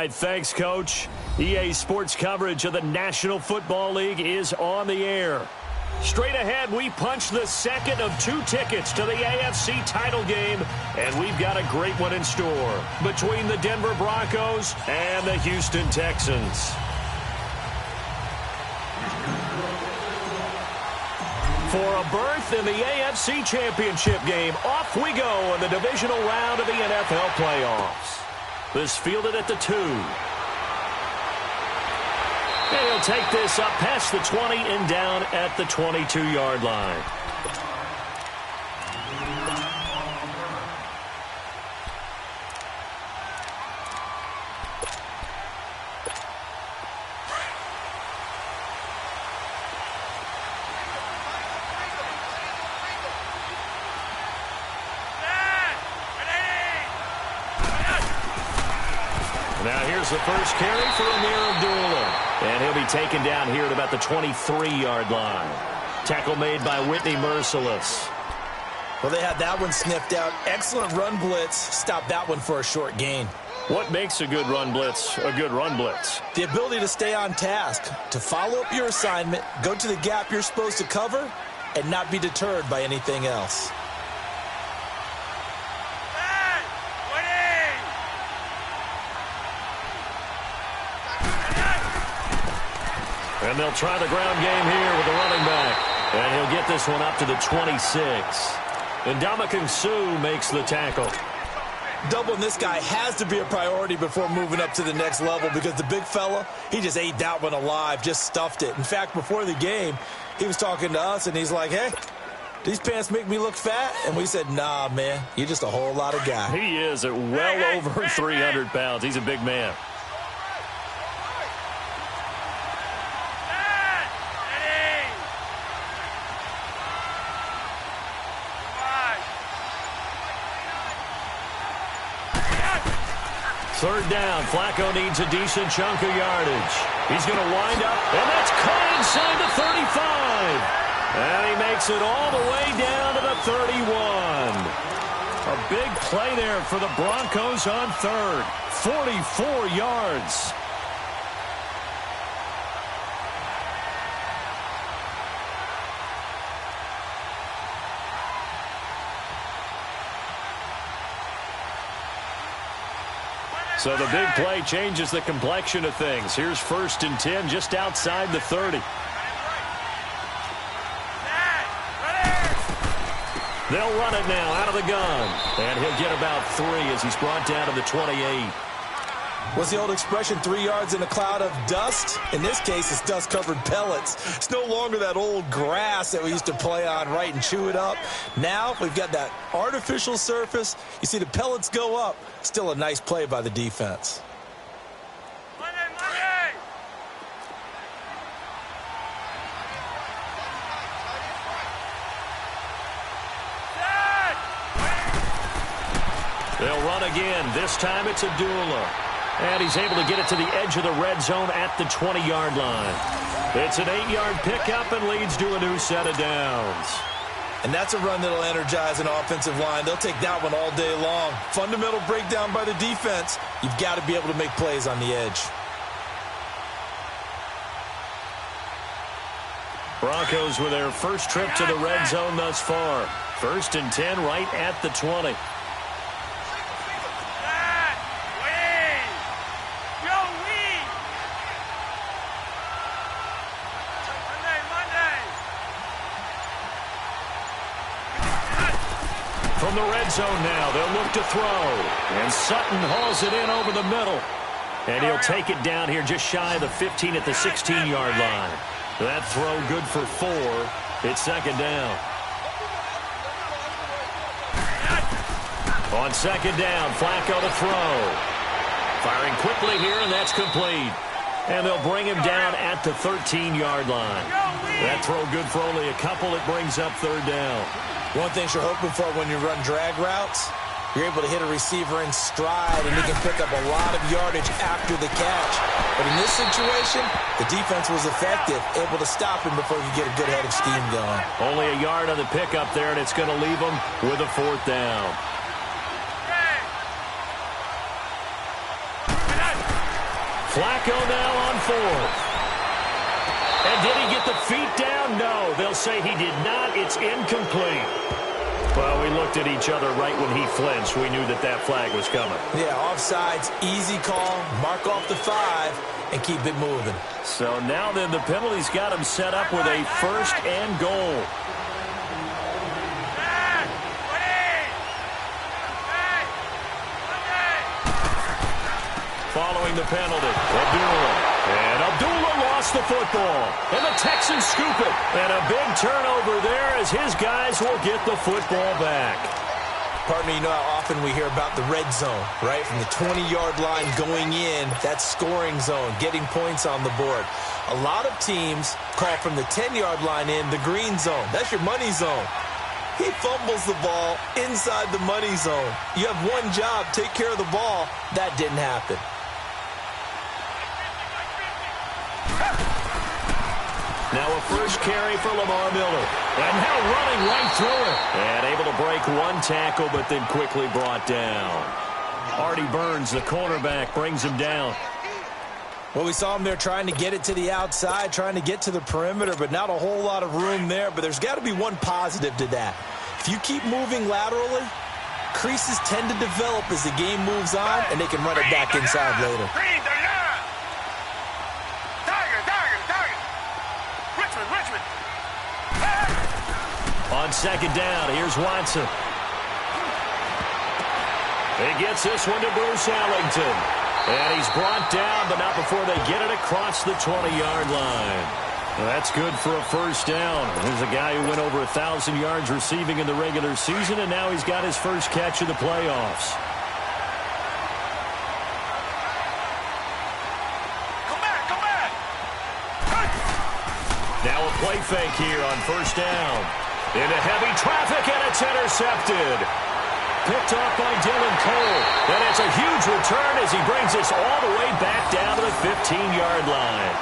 right, thanks, Coach. EA Sports coverage of the National Football League is on the air. Straight ahead, we punch the second of 2 tickets to the AFC title game, and we've got a great one in store between the Denver Broncos and the Houston Texans. For a berth in the AFC Championship game, off we go in the divisional round of the NFL playoffs. This fielded at the 2. And he'll take this up past the 20 and down at the 22-yard line. Now here's the first carry for Amir Abdullah. And he'll be taken down here at about the 23-yard line. Tackle made by Whitney Merciless. Well, they had that one sniffed out. Excellent run blitz. Stopped that one for a short gain. What makes a good run blitz a good run blitz? The ability to stay on task, to follow up your assignment, go to the gap you're supposed to cover, and not be deterred by anything else. And they'll try the ground game here with the running back. And he'll get this one up to the 26. And Ndamukong Suh makes the tackle. Doubling this guy has to be a priority before moving up to the next level because the big fella, he just ate that one alive, just stuffed it. In fact, before the game, he was talking to us, and he's like, hey, these pants make me look fat? And we said, nah, man, you're just a whole lot of guy. He is at well over 300 pounds. He's a big man. Third down. Flacco needs a decent chunk of yardage. He's going to wind up, and that's caught inside the 35. And he makes it all the way down to the 31. A big play there for the Broncos on third. 44 yards. So the big play changes the complexion of things. Here's 1st and 10 just outside the 30. They'll run it now out of the gun. And he'll get about 3 as he's brought down to the 28. What's the old expression, 3 yards in a cloud of dust? In this case, it's dust-covered pellets. It's no longer that old grass that we used to play on, right, and chew it up. Now we've got that artificial surface. You see the pellets go up. Still a nice play by the defense. They'll run again. This time it's Abdullah. And he's able to get it to the edge of the red zone at the 20-yard line. It's an 8-yard pickup and leads to a new set of downs. And that's a run that'll energize an offensive line. They'll take that one all day long. Fundamental breakdown by the defense. You've got to be able to make plays on the edge. Broncos with their first trip to the red zone thus far. 1st and 10 right at the 20. From the red zone now, they'll look to throw. And Sutton hauls it in over the middle. And he'll take it down here just shy of the 15 at the 16-yard line. That throw good for 4. It's 2nd down. On 2nd down, Flacco to throw. Firing quickly here, and that's complete. And they'll bring him down at the 13-yard line. That throw good for only a couple. It brings up 3rd down. One thing you're hoping for when you run drag routes, you're able to hit a receiver in stride, and he can pick up a lot of yardage after the catch. But in this situation, the defense was effective, able to stop him before he could get a good head of steam going. Only a yard on the pickup there, and it's going to leave him with a 4th down. Flacco now on fourth. And did he get the feet down? No, they'll say he did not. It's incomplete. Well, we looked at each other right when he flinched. We knew that that flag was coming. Yeah, offsides, easy call, mark off the 5, and keep it moving. So now then the penalty's got him set up with a first and goal. Following the penalty, Abdullah lost the football. And the Texans scoop it. And a big turnover there as his guys will get the football back. Partner, you know how often we hear about the red zone, right? From the 20-yard line going in, that's scoring zone, getting points on the board. A lot of teams call from the 10-yard line in the green zone. That's your money zone. He fumbles the ball inside the money zone. You have one job, take care of the ball. That didn't happen. Now a first carry for Lamar Miller. And now running right through it. And able to break one tackle, but then quickly brought down. Artie Burns, the cornerback, brings him down. Well, we saw him there trying to get it to the outside, trying to get to the perimeter, but not a whole lot of room there. But there's got to be one positive to that. If you keep moving laterally, creases tend to develop as the game moves on, and they can run it back inside later. On second down, here's Watson. He gets this one to Bruce Ellington. And he's brought down, but not before they get it across the 20-yard line. Well, that's good for a first down. There's a guy who went over 1,000 yards receiving in the regular season, and now he's got his first catch of the playoffs. Come back! Now a play fake here on first down. Into heavy traffic, and it's intercepted. Picked off by Dylan Cole. And it's a huge return as he brings us all the way back down to the 15-yard line.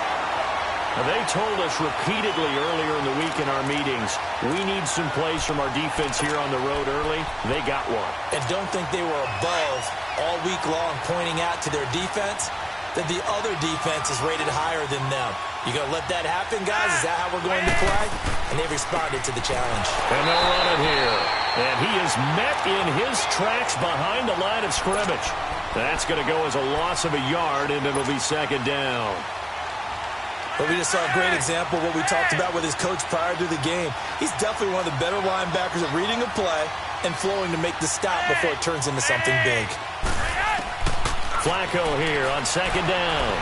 Now, they told us repeatedly earlier in the week in our meetings, we need some plays from our defense here on the road early. They got one. And don't think they were above all week long pointing out to their defense that the other defense is rated higher than them. You going to let that happen, guys? Is that how we're going to play? And they've responded to the challenge. And they'll run it here. And he is met in his tracks behind the line of scrimmage. That's going to go as a loss of a yard, and it'll be second down. But we just saw a great example of what we talked about with his coach prior to the game. He's definitely one of the better linebackers at reading a play and flowing to make the stop before it turns into something big. Flacco here on second down.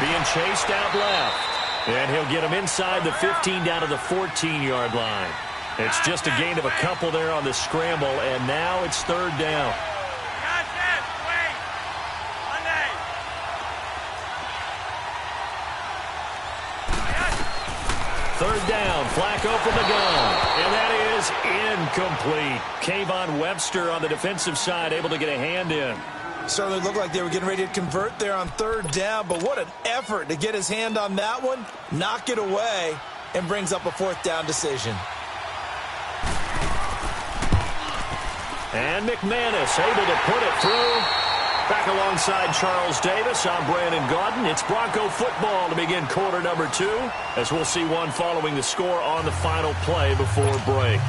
Being chased out left. And he'll get him inside the 15 down to the 14-yard line. It's just a gain of a couple there on the scramble, and now it's third down. Third down, Flacco from the gun. And that is incomplete. Kayvon Webster on the defensive side able to get a hand in. Certainly looked like they were getting ready to convert there on third down, but what an effort to get his hand on that one, knock it away, and brings up a fourth down decision. And McManus able to put it through. Back alongside Charles Davis, I'm Brandon Gaudin. It's Bronco football to begin quarter number 2, as we'll see one following the score on the final play before break.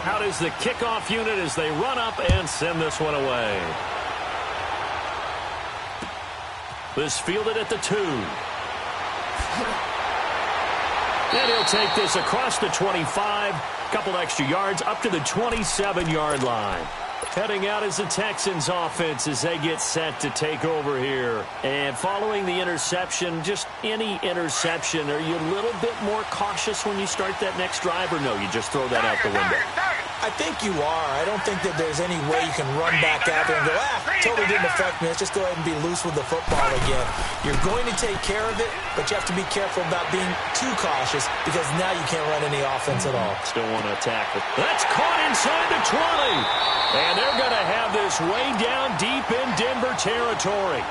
Out is the kickoff unit as they run up and send this one away. This fielded at the 2. And he'll take this across the 25. Couple extra yards up to the 27-yard line. Heading out is the Texans offense as they get set to take over here. And following the interception, just any interception, are you a little bit more cautious when you start that next drive, or no, you just throw that out the window? I think you are. I don't think that there's any way you can run back out there and go, totally didn't affect me. Let's just go ahead and be loose with the football again. You're going to take care of it, but you have to be careful about being too cautious because now you can't run any offense at all. Still want to attack it. That's caught inside the 20. And they're going to have this way down deep in Denver territory.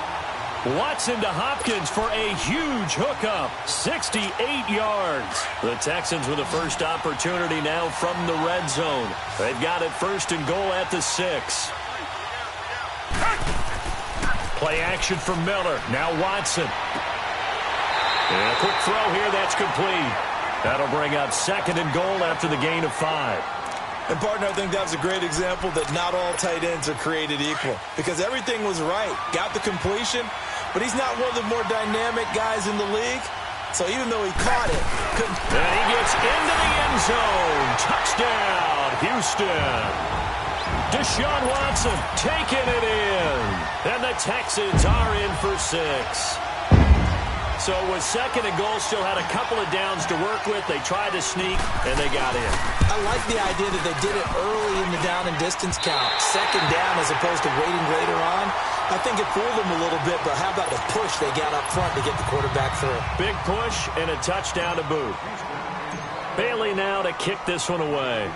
Watson to Hopkins for a huge hookup. 68 yards. The Texans with the first opportunity now from the red zone. They've got it first and goal at the 6. Play action from Miller. Now Watson. And a quick throw here. That's complete. That'll bring up second and goal after the gain of 5. And, partner, I think that was a great example that not all tight ends are created equal because everything was right. Got the completion, but he's not one of the more dynamic guys in the league. So even though he caught it, couldn't. And he gets into the end zone. Touchdown, Houston. Deshaun Watson taking it in. And the Texans are in for 6. So with second and goal, still had a couple of downs to work with. They tried to sneak, and they got in. I like the idea that they did it early in the down and distance count. Second down as opposed to waiting later on. I think it fooled them a little bit, but how about the push they got up front to get the quarterback through? Big push and a touchdown to boot. Bailey now to kick this one away.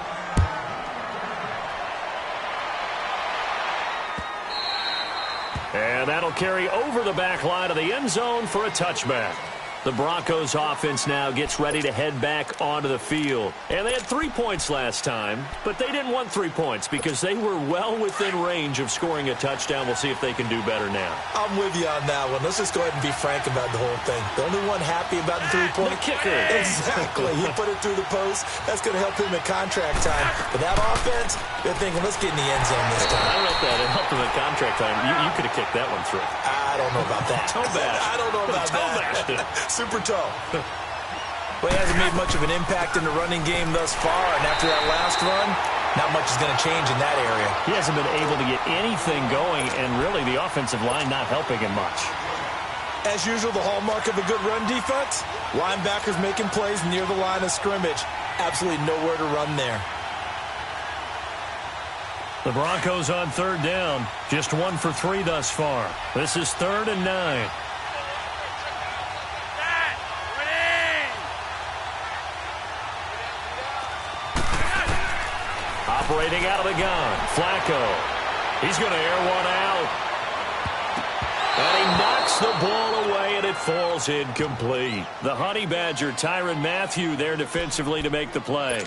And that'll carry over the back line of the end zone for a touchback. The Broncos offense now gets ready to head back onto the field. And they had 3 points last time, but they didn't want 3 points because they were well within range of scoring a touchdown. We'll see if they can do better now. I'm with you on that one. Let's just go ahead and be frank about the whole thing. The only one happy about the 3-point. The kicker. Exactly. He put it through the post. That's going to help him at contract time. But that offense, they're thinking, let's get in the end zone this time. I don't know if that helped him at contract time. You could have kicked that one through. I don't know about that. Toe bash. I don't know about that. Super toe. Well, he hasn't made much of an impact in the running game thus far, and after that last run, not much is going to change in that area. He hasn't been able to get anything going, and really the offensive line not helping him much. As usual, the hallmark of a good run defense, linebackers making plays near the line of scrimmage. Absolutely nowhere to run there. The Broncos on third down. Just 1 for 3 thus far. This is 3rd and 9. Operating out of the gun. Flacco. He's going to air one out. And he knocks the ball away, and it falls incomplete. The Honey Badger, Tyrann Mathieu, there defensively to make the play.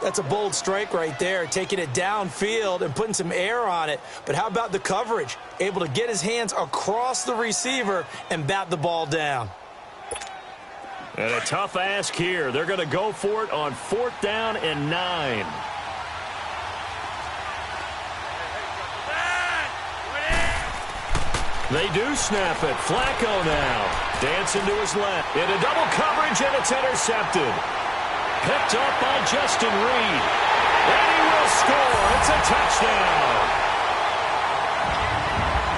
That's a bold strike right there, taking it downfield and putting some air on it. But how about the coverage? Able to get his hands across the receiver and bat the ball down. And a tough ask here. They're going to go for it on 4th down and 9. They do snap it. Flacco now. Dancing to his left. Into double coverage, and it's intercepted. Picked up by Justin Reed. And he will score. It's a touchdown.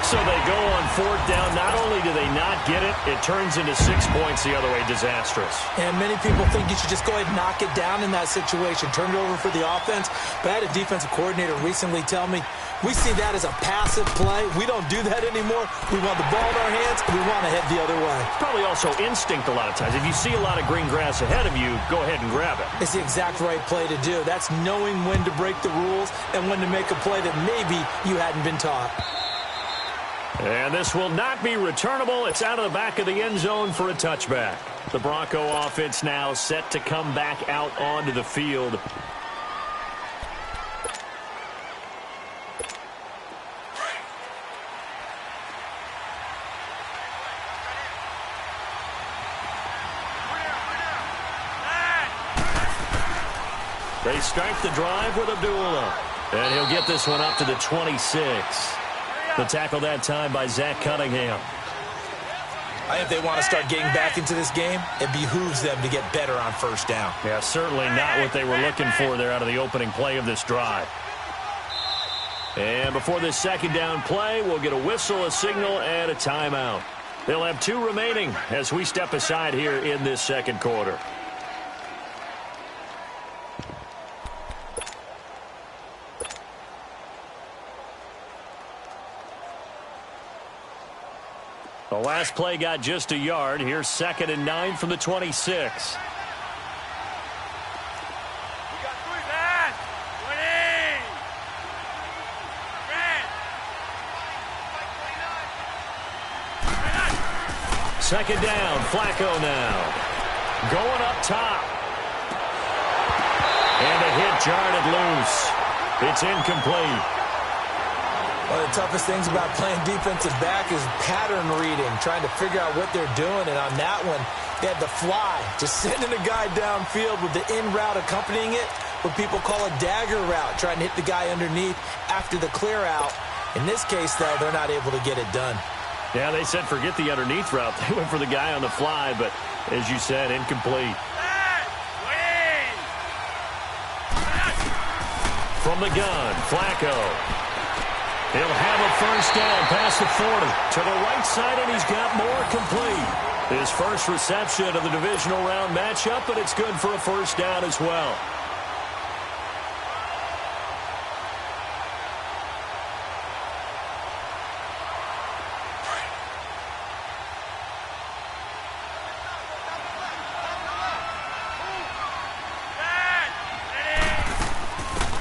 So they go on 4th down. Not only do they not get it, it turns into 6 points the other way. Disastrous. And many people think you should just go ahead and knock it down in that situation. Turn it over for the offense. But I had a defensive coordinator recently tell me, we see that as a passive play. We don't do that anymore. We want the ball in our hands, and we want to head the other way. Probably also instinct a lot of times. If you see a lot of green grass ahead of you, go ahead and grab it. It's the exact right play to do. That's knowing when to break the rules and when to make a play that maybe you hadn't been taught. And this will not be returnable. It's out of the back of the end zone for a touchback. The Bronco offense now set to come back out onto the field. They start the drive with Abdullah. And he'll get this one up to the 26. The tackle that time by Zach Cunningham. I think if they want to start getting back into this game, it behooves them to get better on 1st down. Yeah, certainly not what they were looking for there out of the opening play of this drive. And before this 2nd down play, we'll get a whistle, a signal, and a timeout. They'll have 2 remaining as we step aside here in this 2nd quarter. The last play got just a yard. Here's 2nd and 9 from the 26. Second down, Flacco now. Going up top. And a hit jarred loose. It's incomplete. One of the toughest things about playing defensive back is pattern reading, trying to figure out what they're doing. And on that one, they had the fly, just sending a guy downfield with the in route accompanying it, what people call a dagger route, trying to hit the guy underneath after the clear out. In this case, though, they're not able to get it done. Yeah, they said forget the underneath route. They went for the guy on the fly, but as you said, incomplete. From the gun, Flacco. He'll have a first down past the 40. To the right side, and he's got more complete. His first reception of the divisional round matchup, but it's good for a first down as well.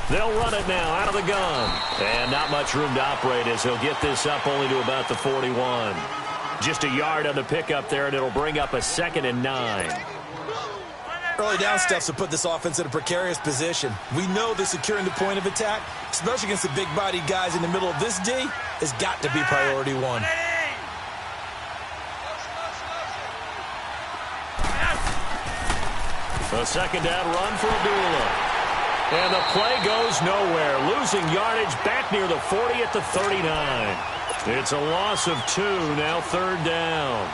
They'll run it now out of the gun. And not much room to operate as he'll get this up only to about the 41. Just a yard on the pickup there, and it'll bring up a 2nd and 9. Early down steps to put this offense in a precarious position. We know that securing the point of attack, especially against the big-bodied guys in the middle of this D, has got to be priority one. A second down run for Abdullah. And the play goes nowhere. Losing yardage back near the 40 at the 39. It's a loss of 2, now 3rd down.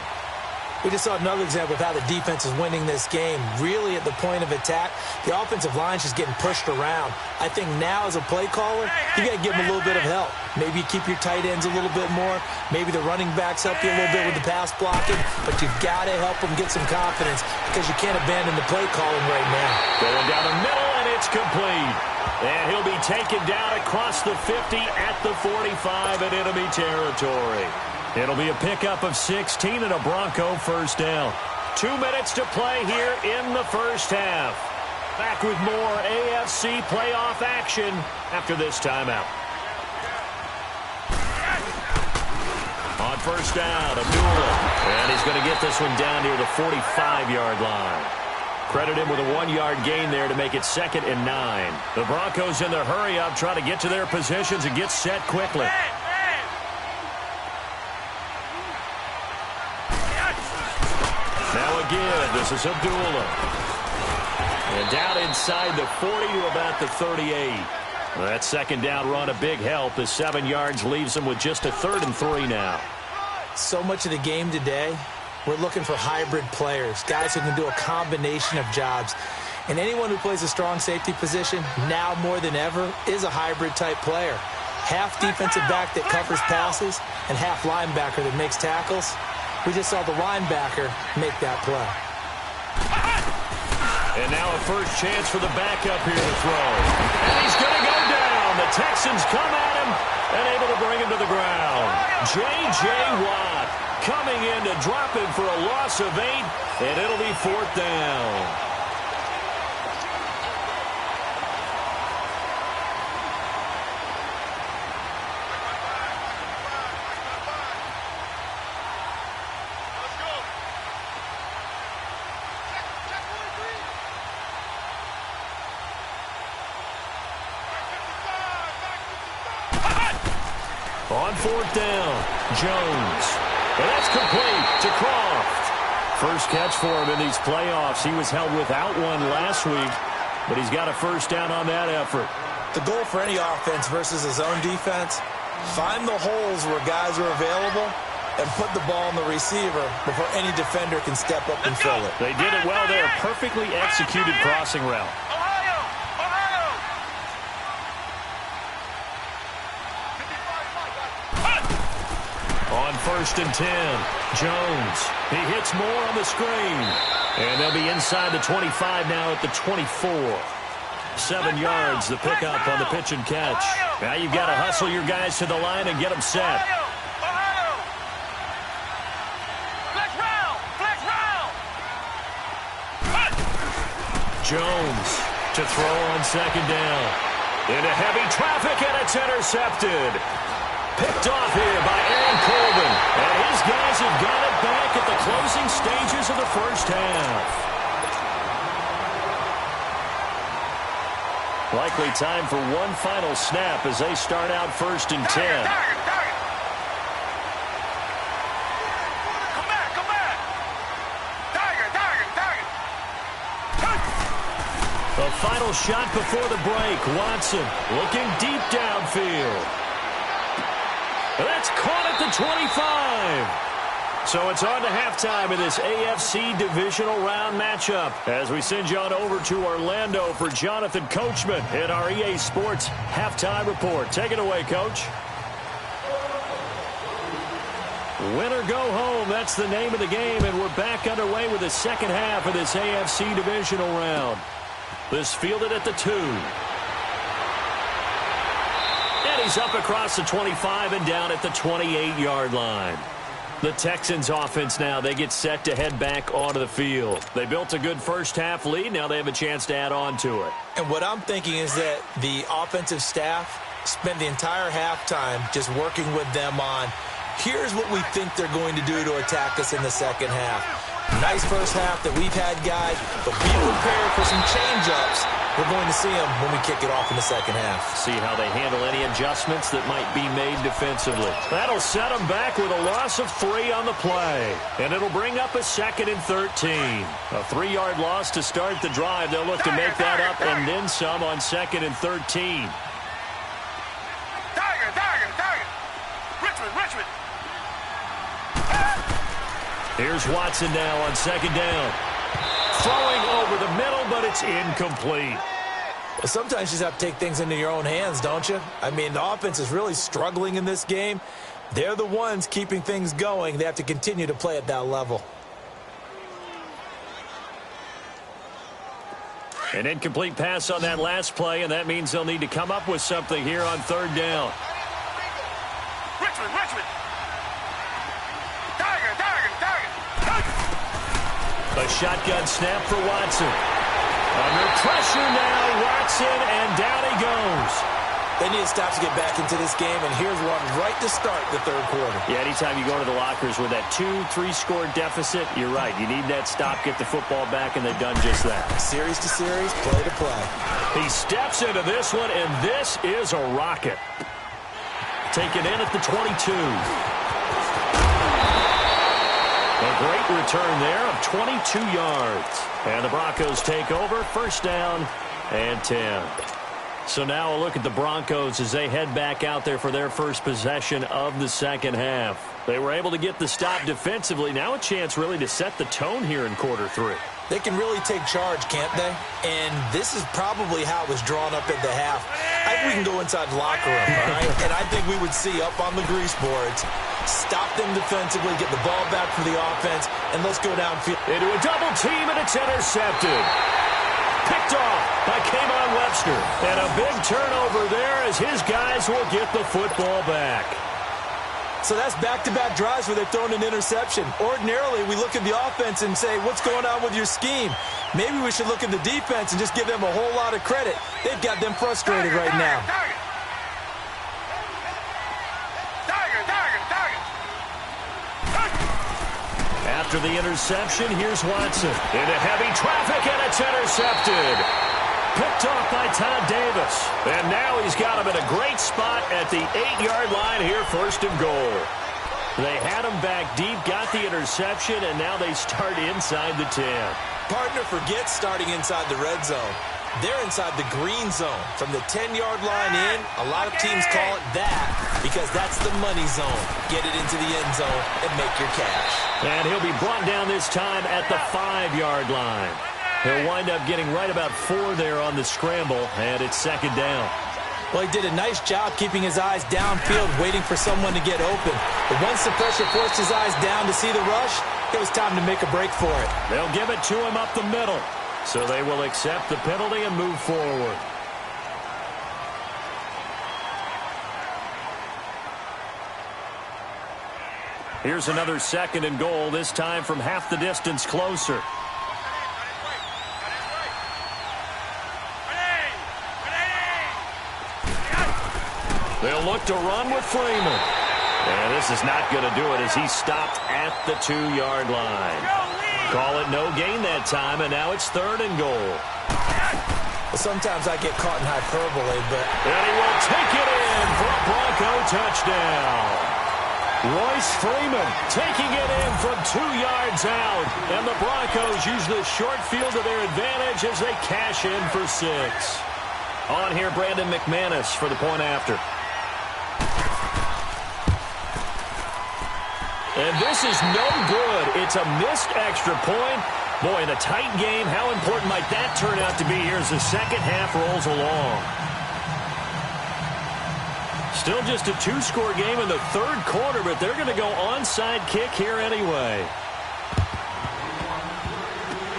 We just saw another example of how the defense is winning this game. Really at the point of attack, the offensive line's just getting pushed around. I think now as a play caller, you got to give them a little bit of help. Maybe you keep your tight ends a little bit more. Maybe the running backs help you a little bit with the pass blocking. But you've got to help them get some confidence because you can't abandon the play calling right now. Going down the middle, and it's complete. And he'll be taken down across the 50 at the 45 in enemy territory. It'll be a pickup of 16 and a Bronco first down. 2 minutes to play here in the first half. Back with more AFC playoff action after this timeout. On first down, Abdullah. And he's going to get this one down near the 45-yard line. Credit him with a 1-yard gain there to make it 2nd and 9. The Broncos in the hurry-up trying to get to their positions and get set quickly. Now again, this is Abdullah. And down inside the 40 to about the 38. Well, that second down run a big help as 7 yards leaves them with just a 3rd and 3 now. So much of the game today, we're looking for hybrid players, guys who can do a combination of jobs. And anyone who plays a strong safety position, now more than ever, is a hybrid-type player. Half defensive back that covers passes and half linebacker that makes tackles. We just saw the linebacker make that play. And now a first chance for the backup here to throw. And he's going to go down. The Texans come at him and able to bring him to the ground. J.J. Watt coming in to drop him for a loss of 8, and it'll be 4th down. On 4th down, Jones. And that's complete to Croft. First catch for him in these playoffs. He was held without one last week, but he's got a first down on that effort. The goal for any offense versus his own defense, find the holes where guys are available and put the ball in the receiver before any defender can step up and fill it. They did it well there. Perfectly executed crossing route. On 1st and 10, Jones. He hits more on the screen. And they'll be inside the 25 now at the 24. 7 yards, the pickup on the pitch and catch. Now you've got to hustle your guys to the line and get them set. Jones to throw on 2nd down. Into heavy traffic, and it's intercepted. Picked off here by Aaron Colvin. And his guys have got it back at the closing stages of the first half. Likely time for one final snap as they start out 1st and 10. The final shot before the break. Watson looking deep downfield. That's caught at the 25. So it's on to halftime in this AFC divisional round matchup as we send you on over to Orlando for Jonathan Coachman in our EA Sports halftime report. Take it away, Coach. Win or go home, that's the name of the game, and we're back underway with the second half of this AFC divisional round. This fielded at the 2. And he's up across the 25 and down at the 28-yard line. The Texans offense now, they get set to head back onto the field. They built a good first half lead. Now they have a chance to add on to it. And what I'm thinking is that the offensive staff spent the entire halftime just working with them on, here's what we think they're going to do to attack us in the second half. Nice first half that we've had, guys, but be prepared for some change-ups. We're going to see them when we kick it off in the second half. See how they handle any adjustments that might be made defensively. That'll set them back with a loss of 3 on the play. And it'll bring up a 2nd and 13. A 3-yard loss to start the drive. They'll look to make that up and then some on 2nd and 13. Richmond. Here's Watson now on 2nd down. Throwing over the middle, but it's incomplete. Well, sometimes you just have to take things into your own hands, don't you? I mean, the offense is really struggling in this game. They're the ones keeping things going. They have to continue to play at that level. An incomplete pass on that last play, and that means they'll need to come up with something here on 3rd down. Richmond. A shotgun snap for Watson. Under pressure now, Watson, and down he goes. They need to stop to get back into this game, and here's one right to start the 3rd quarter. Yeah, anytime you go to the lockers with that 2-3 score deficit, you're right. You need that stop, get the football back, and they've done just that. Series to series, play to play. He steps into this one, and this is a rocket. Taken in at the 22. A great return there of 22 yards. And the Broncos take over, 1st down and 10. So now a look at the Broncos as they head back out there for their first possession of the second half. They were able to get the stop defensively. Now a chance really to set the tone here in quarter 3. They can really take charge, can't they? And this is probably how it was drawn up at the half. I think we can go inside the locker room, all right? And I think we would see up on the grease boards, stop them defensively, get the ball back for the offense, and let's go downfield. Into a double team, and it's intercepted. Picked off by K'Von Webster. And a big turnover there as his guys will get the football back. So that's back-to-back drives where they've thrown an interception. Ordinarily, we look at the offense and say, what's going on with your scheme? Maybe we should look at the defense and just give them a whole lot of credit. They've got them frustrated right now. After the interception, here's Watson. Into heavy traffic, and it's intercepted. Picked off by Todd Davis. And now he's got him in a great spot at the 8-yard line here, 1st and goal. They had him back deep, got the interception, and now they start inside the 10. Partner forgets starting inside the red zone. They're inside the green zone. From the 10-yard line in, a lot of teams call it that because that's the money zone. Get it into the end zone and make your cash. And he'll be brought down this time at the 5-yard line. He'll wind up getting right about 4 there on the scramble, and it's 2nd down. Well, he did a nice job keeping his eyes downfield, waiting for someone to get open. But once the pressure forced his eyes down to see the rush, it was time to make a break for it. They'll give it to him up the middle. So they will accept the penalty and move forward. Here's another 2nd and goal, this time from half the distance closer. They'll look to run with Freeman. And this is not going to do it as he stopped at the 2-yard line. Call it no gain that time, and now it's 3rd and goal. Well, sometimes I get caught in hyperbole, but... And he will take it in for a Bronco touchdown. Royce Freeman taking it in from 2 yards out. And the Broncos use the short field to their advantage as they cash in for 6. On here, Brandon McManus for the point after. And this is no good. It's a missed extra point. Boy, in a tight game, how important might that turn out to be here as the second half rolls along? Still just a 2-score game in the 3rd quarter, but they're going to go onside kick here anyway.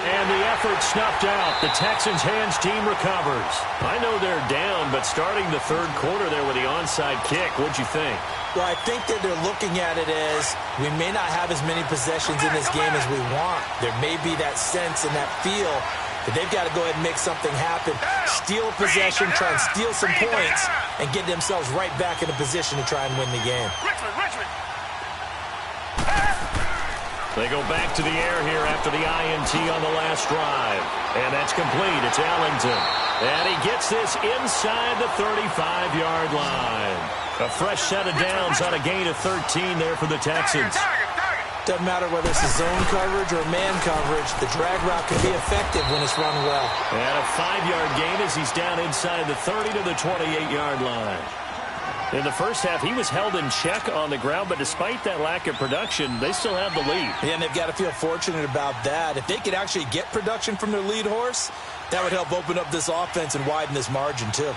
And the effort snuffed out. The Texans' hands team recovers. I know they're down, but starting the 3rd quarter there with the onside kick, what'd you think? Well, I think that they're looking at it as we may not have as many possessions in this game as we want. There may be that sense and that feel that they've got to go ahead and make something happen. Steal a possession, try and steal some points, and get themselves right back in a position to try and win the game. They go back to the air here after the INT on the last drive. And that's complete. It's Ellington. And he gets this inside the 35-yard line. A fresh set of downs on a gain of 13 there for the Texans. Doesn't matter whether it's a zone coverage or man coverage, the drag route can be effective when it's run well. And a 5-yard gain as he's down inside the 30 to the 28-yard line. In the first half, he was held in check on the ground, but despite that lack of production, they still have the lead. Yeah, and they've got to feel fortunate about that. If they could actually get production from their lead horse, that would help open up this offense and widen this margin, too.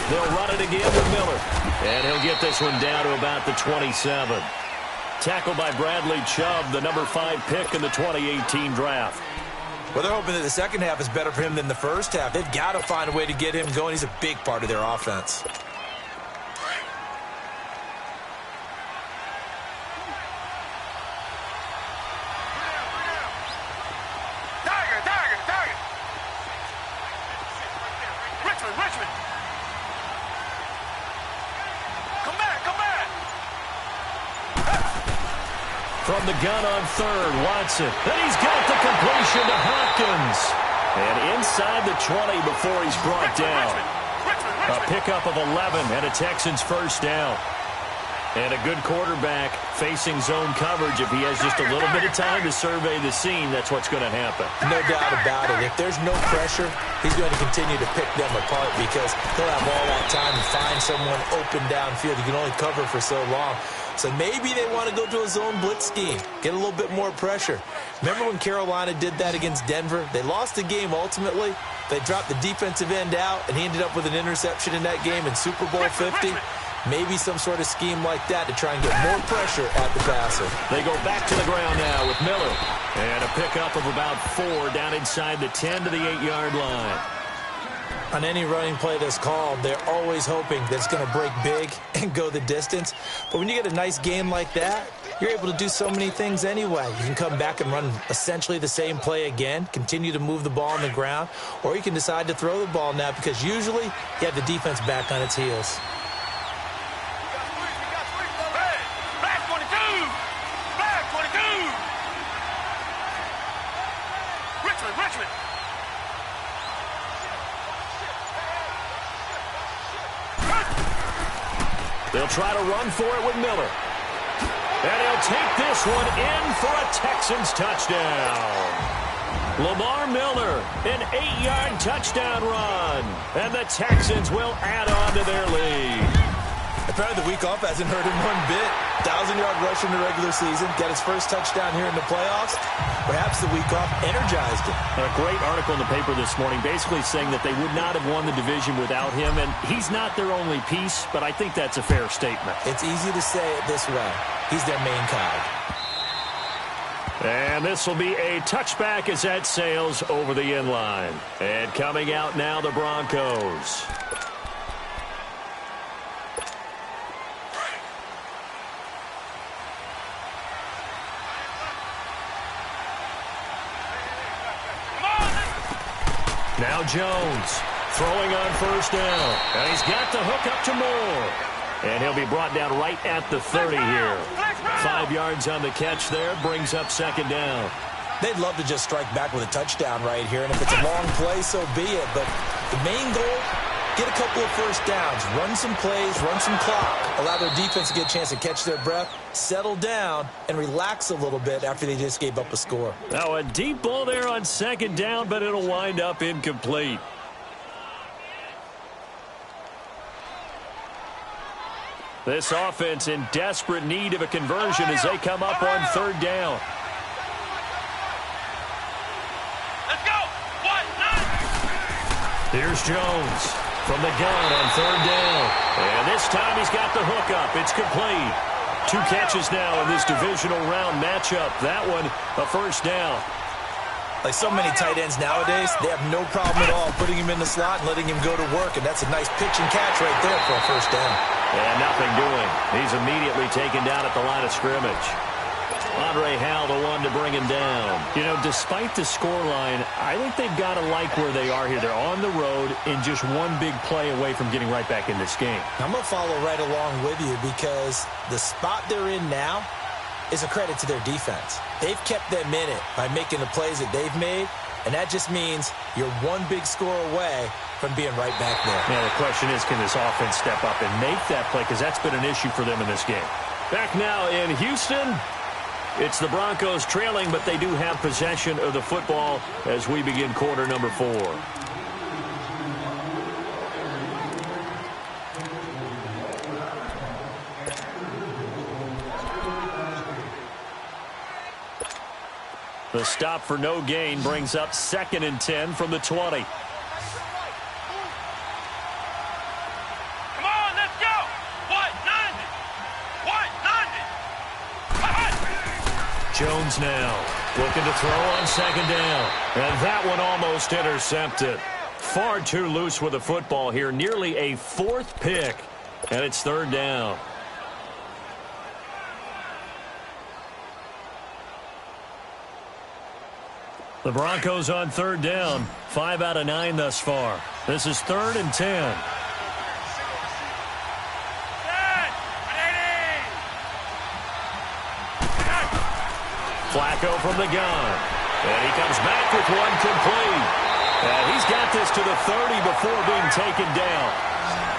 They'll run it again with Miller. And he'll get this one down to about the 27. Tackled by Bradley Chubb, the number 5 pick in the 2018 draft. Well, they're hoping that the second half is better for him than the first half. They've got to find a way to get him going. He's a big part of their offense. Richmond. Come back. From the gun on 3rd, Watson. And he's got the completion to Hopkins. And inside the 20 before he's brought down. A pickup of 11 and a Texans first down. And a good quarterback facing zone coverage. If he has just a little bit of time to survey the scene, that's what's going to happen. No doubt about it. If there's no pressure, he's going to continue to pick them apart because he'll have all that time to find someone open downfield. He can only cover for so long. So maybe they want to go to a zone blitz scheme, get a little bit more pressure. Remember when Carolina did that against Denver? They lost the game ultimately. They dropped the defensive end out, and he ended up with an interception in that game in Super Bowl 50. Maybe some sort of scheme like that to try and get more pressure at the passer. They go back to the ground now with Miller. And a pickup of about 4 down inside the 10 to the 8-yard line. On any running play that's called, they're always hoping that it's going to break big and go the distance. But when you get a nice game like that, you're able to do so many things anyway. You can come back and run essentially the same play again, continue to move the ball on the ground, or you can decide to throw the ball now because usually you have the defense back on its heels. Richmond. They'll try to run for it with Miller. And he'll take this one in for a Texans touchdown. Lamar Miller, an 8-yard touchdown run. And the Texans will add on to their lead. Apparently the week off hasn't hurt him one bit. 1,000-yard rush in the regular season. Got his first touchdown here in the playoffs. Perhaps the week off energized him. A great article in the paper this morning basically saying that they would not have won the division without him. And he's not their only piece, but I think that's a fair statement. It's easy to say it this way. He's their main cog. And this will be a touchback as that sails over the end line. And coming out now, the Broncos. Now Jones throwing on first down. And he's got the hook up to Moore. And he'll be brought down right at the 30 here. 5 yards on the catch there, brings up second down. They'd love to just strike back with a touchdown right here, and if it's a long play, so be it. But the main goal, get a couple of first downs, run some plays, run some clock, allow their defense to get a chance to catch their breath, settle down, and relax a little bit after they just gave up a score. Now a deep ball there on second down, but it'll wind up incomplete. This offense in desperate need of a conversion as they come up on third down. Let's go. 1-9. Here's Jones from the gun on third down. And this time he's got the hook up. It's complete. 2 catches now in this divisional round matchup. That one a first down. Like so many tight ends nowadays, they have no problem at all putting him in the slot and letting him go to work, and that's a nice pitch and catch right there for a first down. And nothing doing. He's immediately taken down at the line of scrimmage. Andre Howell, the one to bring him down. You know, despite the scoreline, I think they've got to like where they are here. They're on the road and just one big play away from getting right back in this game. I'm going to follow right along with you because the spot they're in now is a credit to their defense. They've kept them in it by making the plays that they've made, and that just means you're one big score away from being right back there. Now, the question is, can this offense step up and make that play? Because that's been an issue for them in this game. Back now in Houston, it's the Broncos trailing, but they do have possession of the football as we begin quarter number 4. The stop for no gain brings up 2nd and 10 from the 20. Come on, let's go. 1-9. Jones now looking to throw on second down. And that one almost intercepted. Far too loose with the football here. Nearly a 4th pick. And it's third down. The Broncos on third down. 5 out of 9 thus far. This is 3rd and 10. Flacco from the gun. And he comes back with one complete. And he's got this to the 30 before being taken down.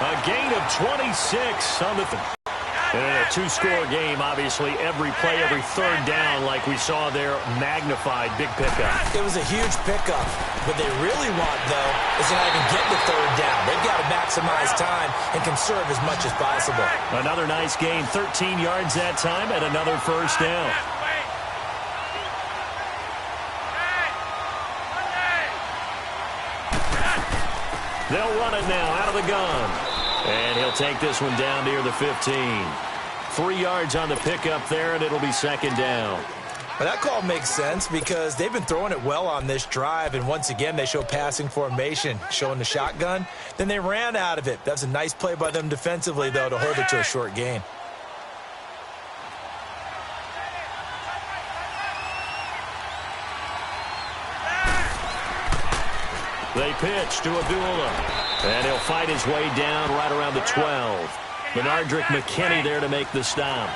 A gain of 26 on the... And in a 2-score game, obviously, every play, every third down, like we saw there, magnified, big pickup. It was a huge pickup. What they really want, though, is to not even get the third down. They've got to maximize time and conserve as much as possible. Another nice gain, 13 yards that time, and another first down. They'll run it now out of the gun. And he'll take this one down near the 15. 3 yards on the pickup there, and it'll be second down. Well, that call makes sense because they've been throwing it well on this drive, and once again, they show passing formation, showing the shotgun. Then they ran out of it. That was a nice play by them defensively, though, to hold it to a short gain. They pitch to Abdullah. And he'll fight his way down right around the 12. Benardrick McKinney there to make the stop.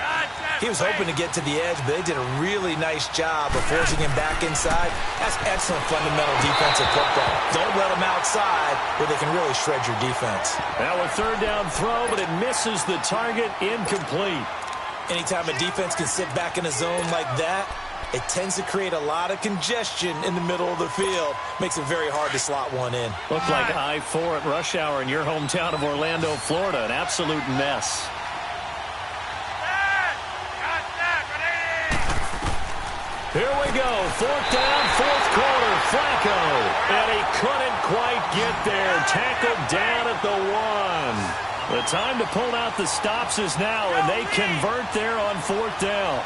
He was hoping to get to the edge, but they did a really nice job of forcing him back inside. That's excellent fundamental defensive football. Don't let him outside where they can really shred your defense. Now a third down throw, but it misses the target, incomplete. Anytime a defense can sit back in a zone like that, it tends to create a lot of congestion in the middle of the field. Makes it very hard to slot one in. Looked like I-4 at rush hour in your hometown of Orlando, Florida. An absolute mess. Here we go. 4th down, 4th quarter. Flacco. And he couldn't quite get there. Tackled down at the 1. The time to pull out the stops is now, and they convert there on 4th down.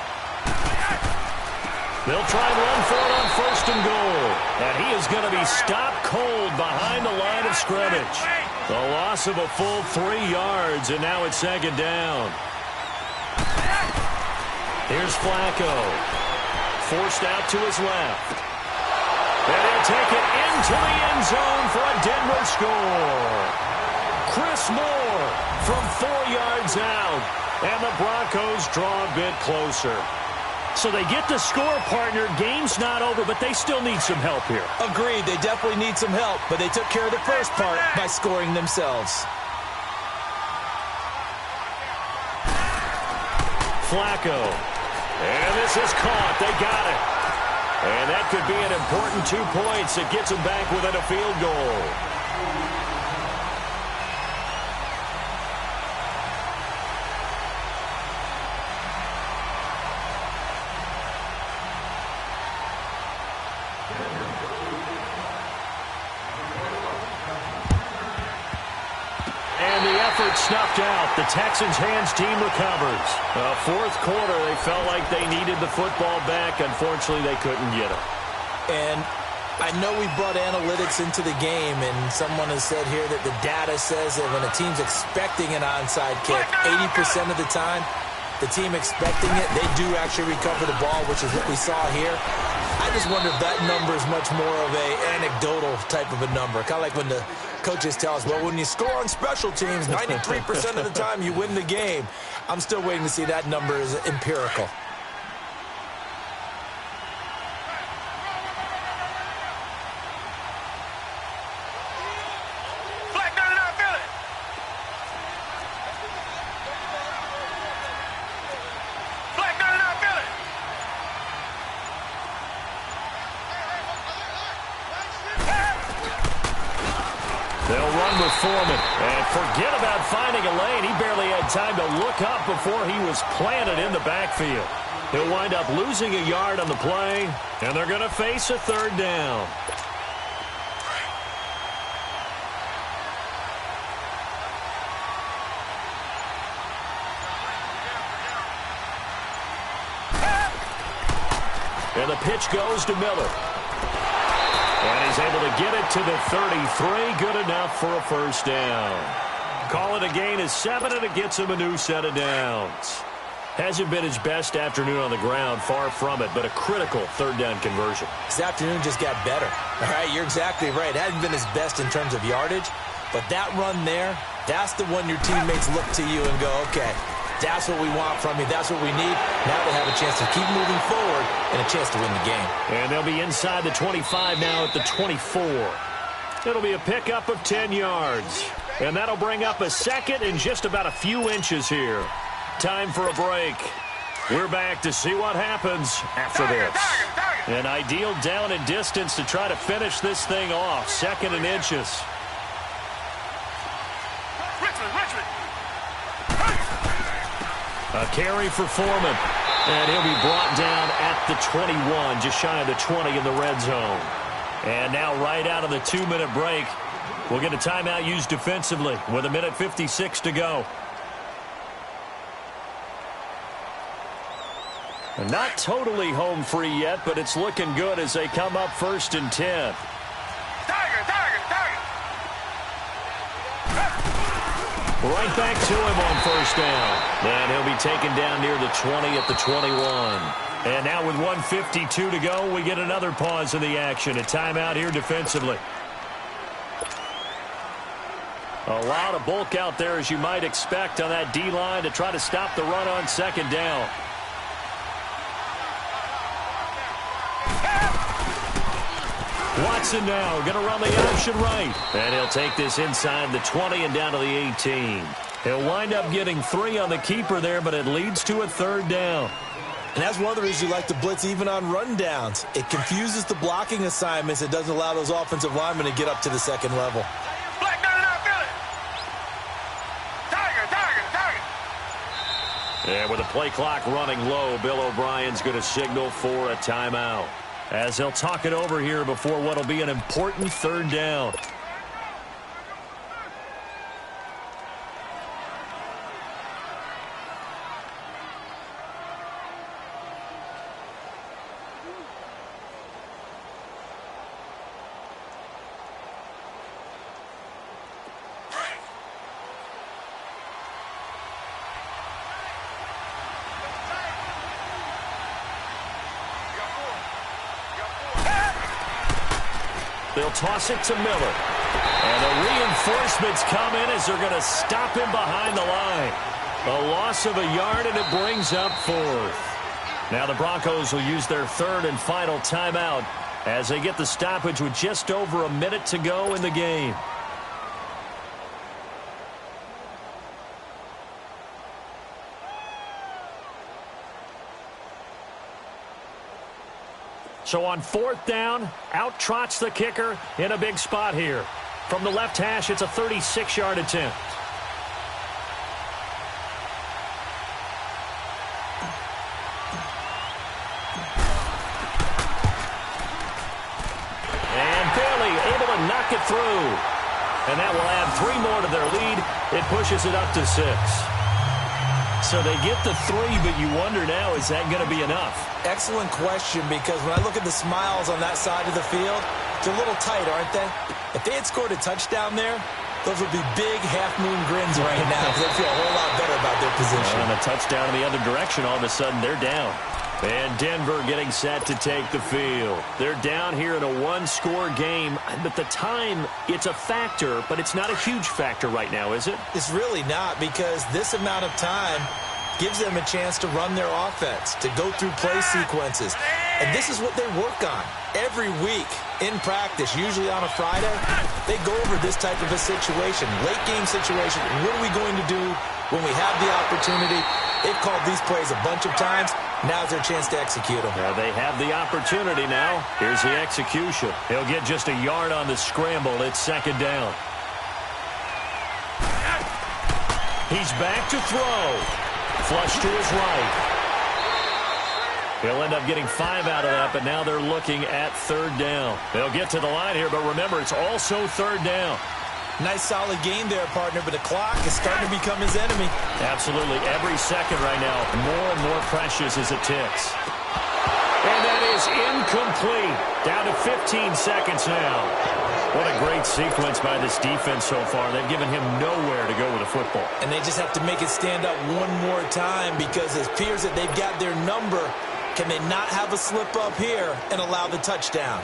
They'll try and run for it on 1st and goal. And he is going to be stopped cold behind the line of scrimmage. The loss of a full 3 yards, and now it's second down. Here's Flacco. Forced out to his left. And he'll take it into the end zone for a Denver score. Chris Moore from 4 yards out. And the Broncos draw a bit closer. So they get the score, partner. Game's not over, but they still need some help here. Agreed. They definitely need some help, but they took care of the first part by scoring themselves. Flacco. And this is caught. They got it. And that could be an important 2 points. It gets them back within a field goal. Snuffed out. The Texans' hands team recovers. Fourth quarter, they felt like they needed the football back. Unfortunately, they couldn't get it. And I know we brought analytics into the game, and someone has said here that the data says that when a team's expecting an onside kick, 80% of the time, the team expecting it, they do actually recover the ball, which is what we saw here. I just wonder if that number is much more of a anecdotal type of a number. Kind of like when the coaches tell us, well, when you score on special teams, 93% of the time you win the game. I'm still waiting to see that number is empirical. Foreman. And forget about finding a lane. He barely had time to look up before he was planted in the backfield. He'll wind up losing a yard on the play, and they're going to face a third down. And the pitch goes to Miller. And he's able to get it to the 33. Good enough for a first down. Call it a gain of 7, and it gets him a new set of downs. Hasn't been his best afternoon on the ground, far from it, but a critical third down conversion. This afternoon just got better. All right, you're exactly right. It hasn't been his best in terms of yardage, but that run there, that's the one your teammates look to you and go, okay, that's what we want from you. That's what we need. Now they have a chance to keep moving forward and a chance to win the game. And they'll be inside the 25 now at the 24. It'll be a pickup of 10 yards. And that'll bring up a second in just about a few inches here. Time for a break. We're back to see what happens after this. An ideal down and distance to try to finish this thing off. 2nd and inches. A carry for Foreman. And he'll be brought down at the 21, just shy of the 20 in the red zone. And now right out of the 2-minute break, we'll get a timeout used defensively with 1:56 to go. Not totally home free yet, but it's looking good as they come up 1st and 10. Right back to him on 1st down. And he'll be taken down near the 20 at the 21. And now with 1:52 to go, we get another pause in the action. A timeout here defensively. A lot of bulk out there, as you might expect, on that D-line to try to stop the run on 2nd down. Watson now going to run the option right. And he'll take this inside the 20 and down to the 18. He'll wind up getting 3 on the keeper there, but it leads to a 3rd down. And that's one of the reasons you like to blitz even on rundowns. It confuses the blocking assignments. It doesn't allow those offensive linemen to get up to the 2nd level. And with the play clock running low, Bill O'Brien's going to signal for a timeout, as he'll talk it over here before what will be an important 3rd down. They'll toss it to Miller. And the reinforcements come in as they're going to stop him behind the line. A loss of a yard, and it brings up 4th. Now the Broncos will use their 3rd and final timeout as they get the stoppage with just over a minute to go in the game. So on 4th down, out trots the kicker in a big spot here. From the left hash, it's a 36-yard attempt. And barely able to knock it through. And that will add 3 more to their lead. It pushes it up to 6. So they get the 3, but you wonder now, is that going to be enough? Excellent question, because when I look at the smiles on that side of the field, it's a little tight, aren't they? If they had scored a touchdown there, those would be big half-moon grins right now, because they feel a whole lot better about their position. And a touchdown in the other direction, all of a sudden they're down. And Denver getting set to take the field. They're down here in a 1-score game, but the time, it's a factor, but it's not a huge factor right now, is it? It's really not, because this amount of time gives them a chance to run their offense, to go through play sequences. And this is what they work on every week in practice, usually on a Friday. They go over this type of a situation, late game situation. What are we going to do when we have the opportunity? They've called these plays a bunch of times. Now's their chance to execute them. Yeah, they have the opportunity now. Here's the execution. He'll get just a yard on the scramble. It's 2nd down. He's back to throw. Flush to his right. He'll end up getting 5 out of that, but now they're looking at 3rd down. They'll get to the line here, but remember, it's also 3rd down. Nice solid game there, partner, but the clock is starting to become his enemy. Absolutely. Every second right now, more and more precious as it ticks. And that is incomplete. Down to 15 seconds now. What a great sequence by this defense so far. They've given him nowhere to go with the football. And they just have to make it stand up one more time, because it appears that they've got their number. Can they not have a slip up here and allow the touchdown?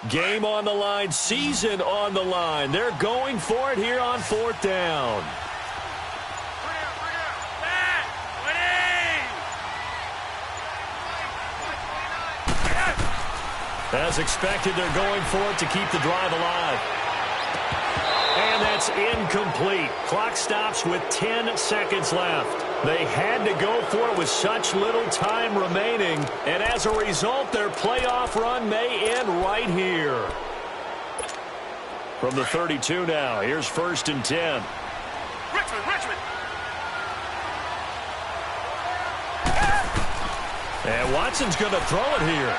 Game on the line, season on the line. They're going for it here on 4th down. As expected, they're going for it to keep the drive alive. And that's incomplete. Clock stops with 10 seconds left. They had to go for it with such little time remaining, and as a result, their playoff run may end right here. From the 32 now, here's 1st and 10. Richmond. And Watson's going to throw it here.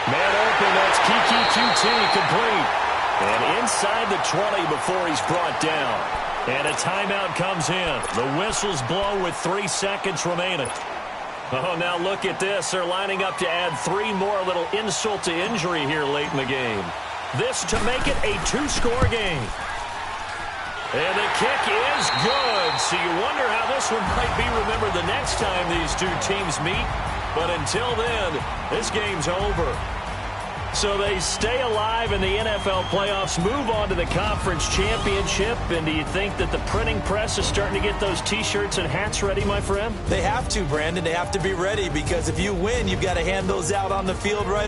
Man open, that's Kiki QT complete. And inside the 20 before he's brought down. And a timeout comes in. The whistles blow with 3 seconds remaining. Oh, now look at this. They're lining up to add 3 more, a little insult to injury here late in the game. This to make it a 2-score game. And the kick is good. So you wonder how this one might be remembered the next time these two teams meet. But until then, this game's over. So they stay alive in the NFL playoffs, move on to the conference championship. And do you think that the printing press is starting to get those T-shirts and hats ready, my friend? They have to, Brandon. They have to be ready, because if you win, you've got to hand those out on the field right